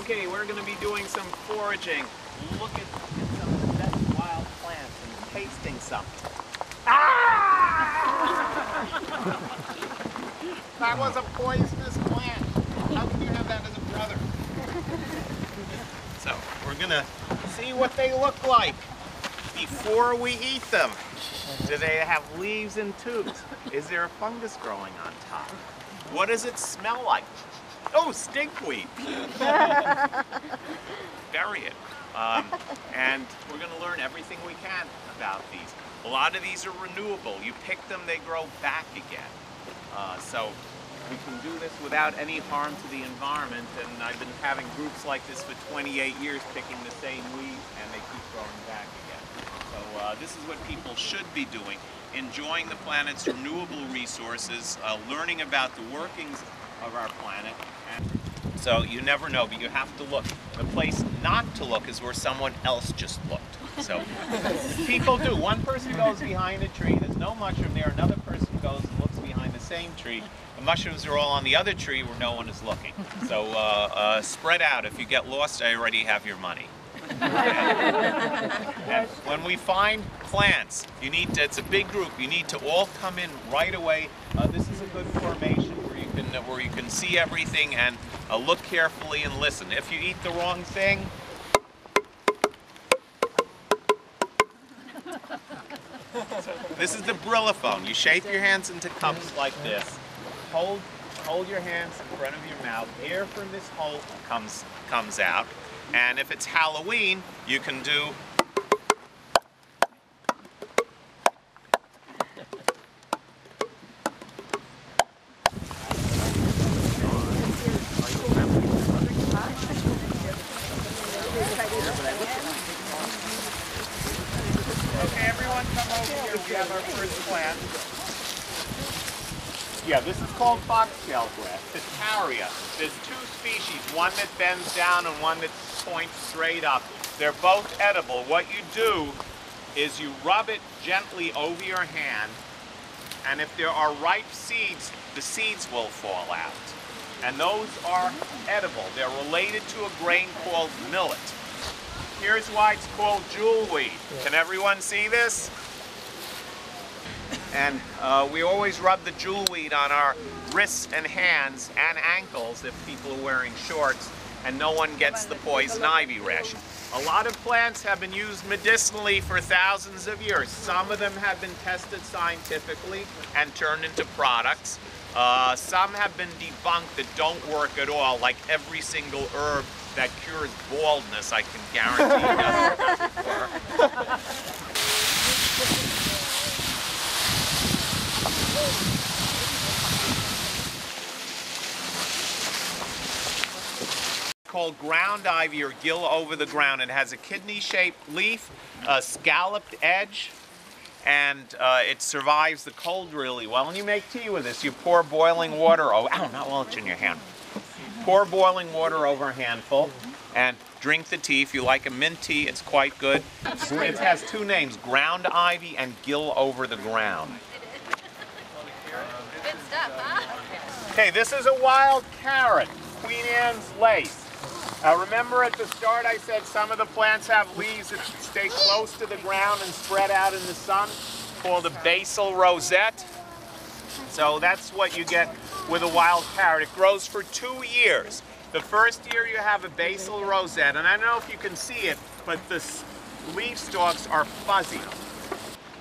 Okay, we're going to be doing some foraging. Look at some of the best wild plants and tasting some. Ah! That was a poisonous plant. How can you have that as a brother? So, we're going to see what they look like before we eat them. Do they have leaves and tubes? Is there a fungus growing on top? What does it smell like? Oh, stinkweed. Bury it. And we're going to learn everything we can about these. A lot of these are renewable. You pick them, they grow back again. So we can do this without any harm to the environment. And I've been having groups like this for 28 years picking the same weeds, and they keep growing back again. So this is what people should be doing. Enjoying the planet's renewable resources, learning about the workings of our planet. So you never know, but you have to look. The place not to look is where someone else just looked. So people do. One person goes behind a tree, there's no mushroom there. Another person goes and looks behind the same tree. The mushrooms are all on the other tree where no one is looking. So spread out. If you get lost, I already have your money. And when we find plants, you need to, it's a big group, you need to all come in right away. This is a good formation where you can see everything and look carefully and listen. If you eat the wrong thing, so, this is the Brillaphone. You shape your hands into cups like this. Hold your hands in front of your mouth. Air from this hole comes out. And if it's Halloween, you can do okay, everyone come over here. We have our first plant. Yeah, this is called Bobtail Cataria. There's two species, one that bends down and one that points straight up. They're both edible. What you do is you rub it gently over your hand, and if there are ripe seeds, the seeds will fall out. And those are edible. They're related to a grain called millet. Here's why it's called jewelweed. Can everyone see this? And we always rub the jewelweed on our wrists and hands and ankles if people are wearing shorts, and no one gets the poison ivy rash. A lot of plants have been used medicinally for thousands of years. Some of them have been tested scientifically and turned into products. Some have been debunked that don't work at all, like every single herb that cures baldness, I can guarantee doesn't work. Called ground ivy or gill over the ground. It has a kidney-shaped leaf, a scalloped edge, and it survives the cold really well. When you make tea with this, you pour boiling water over, ow, not while it's in your hand. Pour boiling water over a handful and drink the tea. If you like a mint tea, it's quite good. It has two names, ground ivy and gill over the ground. Good stuff, huh? Okay, this is a wild carrot, Queen Anne's lace. Remember at the start I said some of the plants have leaves that stay close to the ground and spread out in the sun, called a basal rosette. So that's what you get with a wild carrot. It grows for 2 years. The first year you have a basal rosette, and I don't know if you can see it, but the leaf stalks are fuzzy.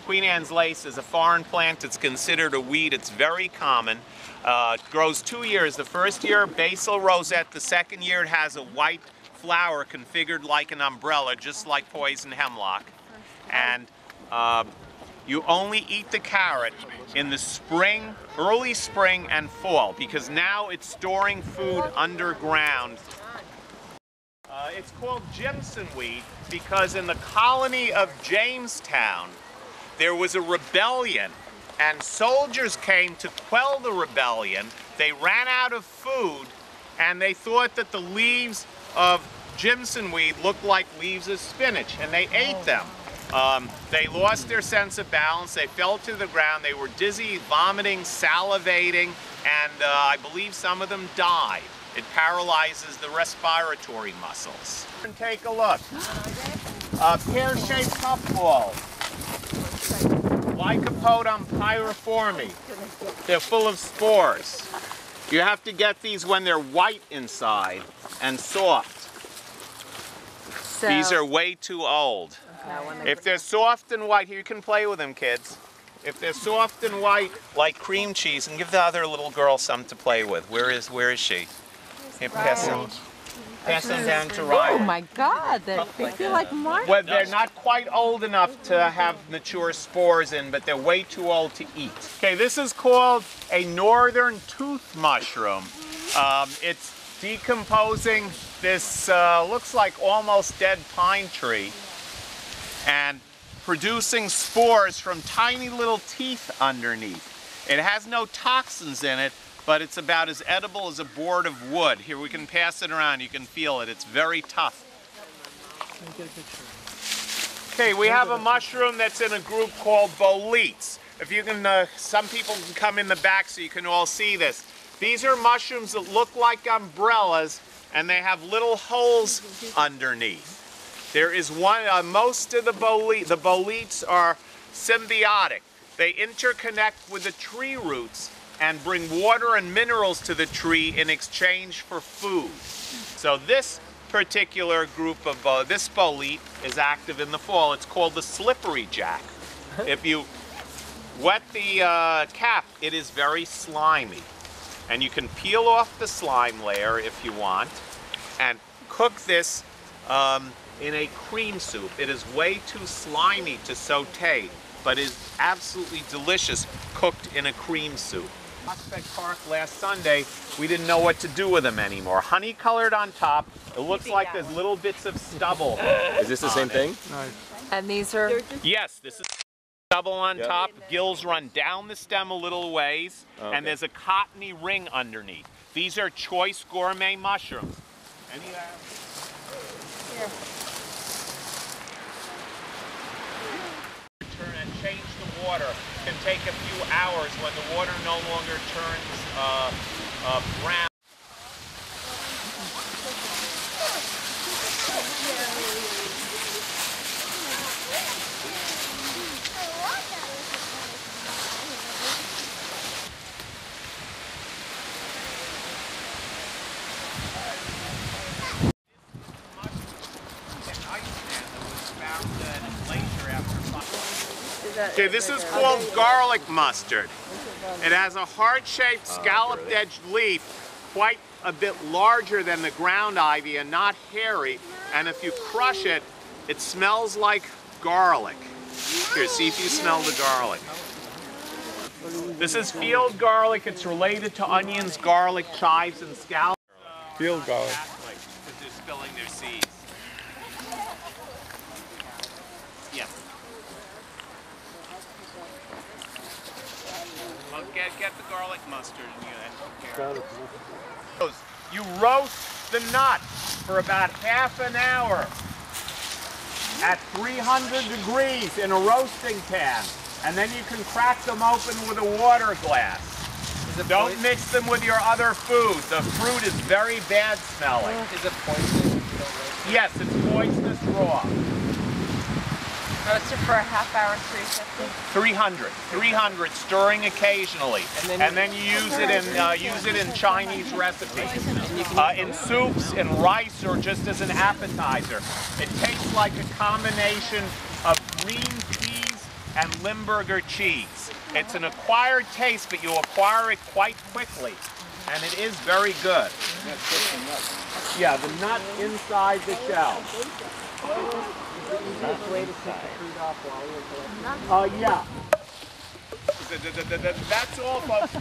Queen Anne's lace is a foreign plant. It's considered a weed. It's very common. It grows 2 years. The first year, basal rosette. The second year, it has a white flower configured like an umbrella, just like poison hemlock. And you only eat the carrot in the spring, early spring and fall, because now it's storing food underground. It's called Jimson weed because in the colony of Jamestown, there was a rebellion, and soldiers came to quell the rebellion. They ran out of food, and they thought that the leaves of Jimson weed looked like leaves of spinach, and they ate them. They lost their sense of balance, they fell to the ground, they were dizzy, vomiting, salivating, and I believe some of them died. It paralyzes the respiratory muscles. And take a look. Pear-shaped puffballs. Lycopodon pyriforme. They're full of spores. You have to get these when they're white inside and soft. So, these are way too old. Okay. If they're soft and white, here you can play with them, kids. If they're soft and white, like cream cheese, and give the other little girl some to play with. Where is she? Here, pass them down to Riley. Oh my God, they feel like marshmallows. Well, they're not quite old enough to have mature spores in, but they're way too old to eat. Okay, this is called a northern tooth mushroom. It's decomposing this looks like almost dead pine tree and producing spores from tiny little teeth underneath. It has no toxins in it, but it's about as edible as a board of wood. Here, we can pass it around. You can feel it. It's very tough. Okay, we have a mushroom that's in a group called boletes. If you can, some people can come in the back so you can all see this. These are mushrooms that look like umbrellas, and they have little holes underneath. There is one, most of the boletes are symbiotic. They interconnect with the tree roots and bring water and minerals to the tree in exchange for food. So this particular group of, this bolete is active in the fall. It's called the slippery jack. If you wet the cap, it is very slimy. And you can peel off the slime layer if you want and cook this in a cream soup. It is way too slimy to saute, but is absolutely delicious cooked in a cream soup. Prospect Park last Sunday, we didn't know what to do with them anymore. Honey colored on top. It looks like there's little bits of stubble. Is this the same thing? No. And these are? Yes, this is stubble on top. Gills run down the stem a little ways, and there's a cottony ring underneath. These are choice gourmet mushrooms. Any here. Turn and change the water. Can take a few hours when the water no longer turns brown. Okay, this is called garlic mustard. It has a heart-shaped, scalloped-edged leaf, quite a bit larger than the ground ivy and not hairy. And if you crush it, it smells like garlic. Here, see if you smell the garlic. This is field garlic. It's related to onions, garlic, chives, and scallions. Field garlic. Exactly, because they're spilling their seeds. Yes. Get the garlic mustard and you roast the nut for about half an hour at 300 degrees in a roasting pan, and then you can crack them open with a water glass. Don't mix them with your other food. The fruit is very bad smelling. Is it poisonous? Yes, it's poisonous raw. Roasted for a half hour, 350? 300, stirring occasionally, and then you use it in Chinese recipes, in soups, in rice, or just as an appetizer. It tastes like a combination of green peas and Limburger cheese. It's an acquired taste, but you acquire it quite quickly, and it is very good. Yeah, the nut inside the shell. Way to take the fruit off while you're collecting. Yeah. That's all, folks.